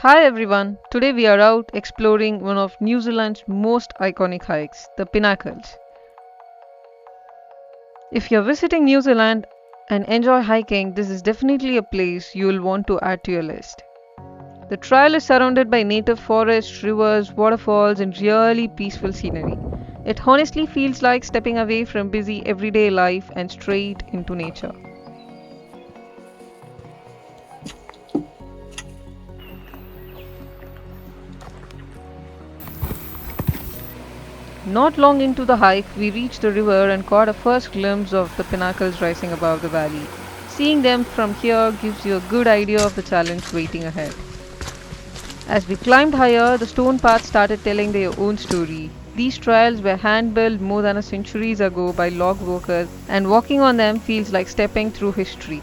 Hi everyone, today we are out exploring one of New Zealand's most iconic hikes, the Pinnacles. If you're visiting New Zealand and enjoy hiking, this is definitely a place you'll want to add to your list. The trail is surrounded by native forests, rivers, waterfalls, and really peaceful scenery. It honestly feels like stepping away from busy everyday life and straight into nature. Not long into the hike, we reached the river and caught a first glimpse of the pinnacles rising above the valley. Seeing them from here gives you a good idea of the challenge waiting ahead. As we climbed higher, the stone paths started telling their own story. These trails were hand built more than a centuries ago by log workers, and walking on them feels like stepping through history.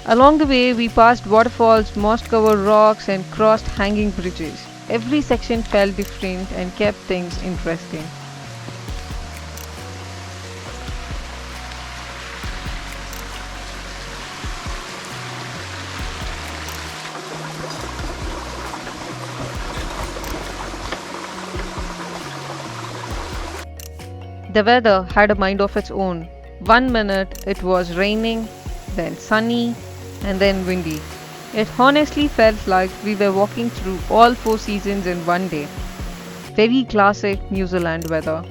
Along the way, we passed waterfalls, moss covered rocks, and crossed hanging bridges. Every section felt different and kept things interesting. The weather had a mind of its own. One minute it was raining, then sunny, and then windy. It honestly felt like we were walking through all four seasons in one day. Very classic New Zealand weather.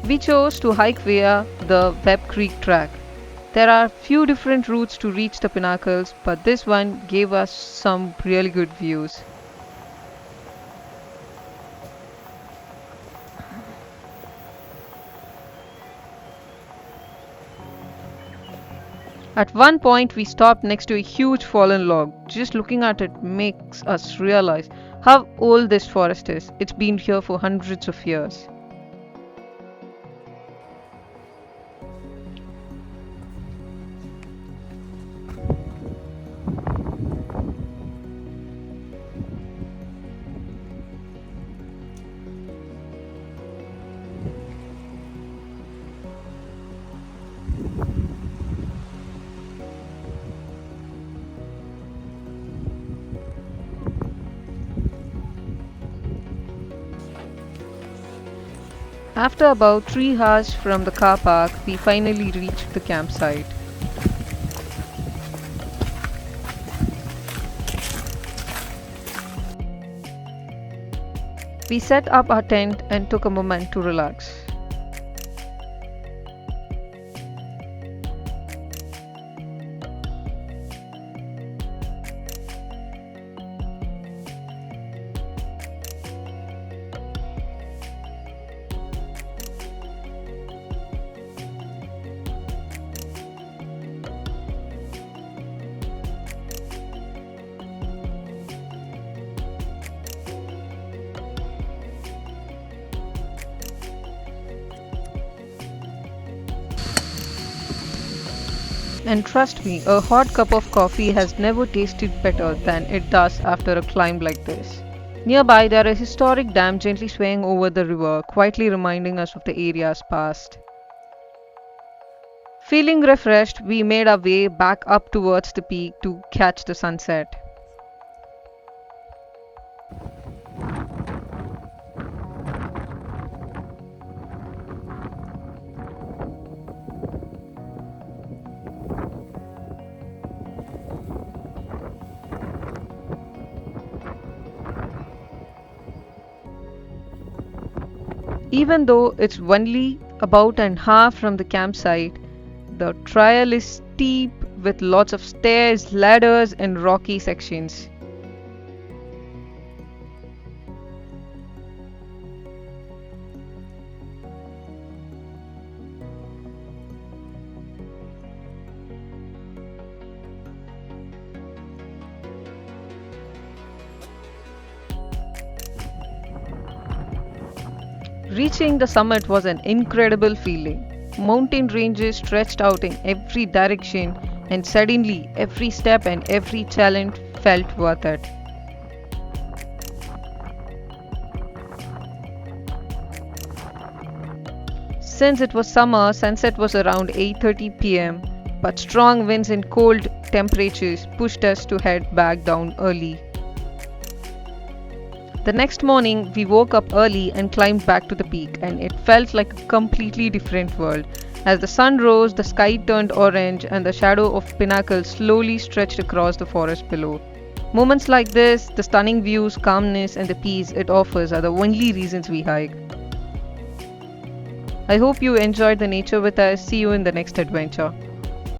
We chose to hike via the Webb Creek track. There are few different routes to reach the pinnacles, but this one gave us some really good views. At one point, we stopped next to a huge fallen log. Just looking at it makes us realize how old this forest is. It's been here for hundreds of years. After about 3 hours from the car park, we finally reached the campsite. We set up our tent and took a moment to relax. And trust me, a hot cup of coffee has never tasted better than it does after a climb like this. Nearby, there is a historic dam gently swaying over the river, quietly reminding us of the area's past. Feeling refreshed, we made our way back up towards the peak to catch the sunset. Even though it's only about an hour from the campsite, the trail is steep with lots of stairs, ladders, and rocky sections. Reaching the summit was an incredible feeling. Mountain ranges stretched out in every direction, and suddenly every step and every challenge felt worth it. Since it was summer, sunset was around 8:30 pm, but strong winds and cold temperatures pushed us to head back down early. The next morning, we woke up early and climbed back to the peak, and it felt like a completely different world. As the sun rose, the sky turned orange, and the shadow of Pinnacles slowly stretched across the forest below. Moments like this, the stunning views, calmness, and the peace it offers are the only reasons we hike. I hope you enjoyed the nature with us. See you in the next adventure.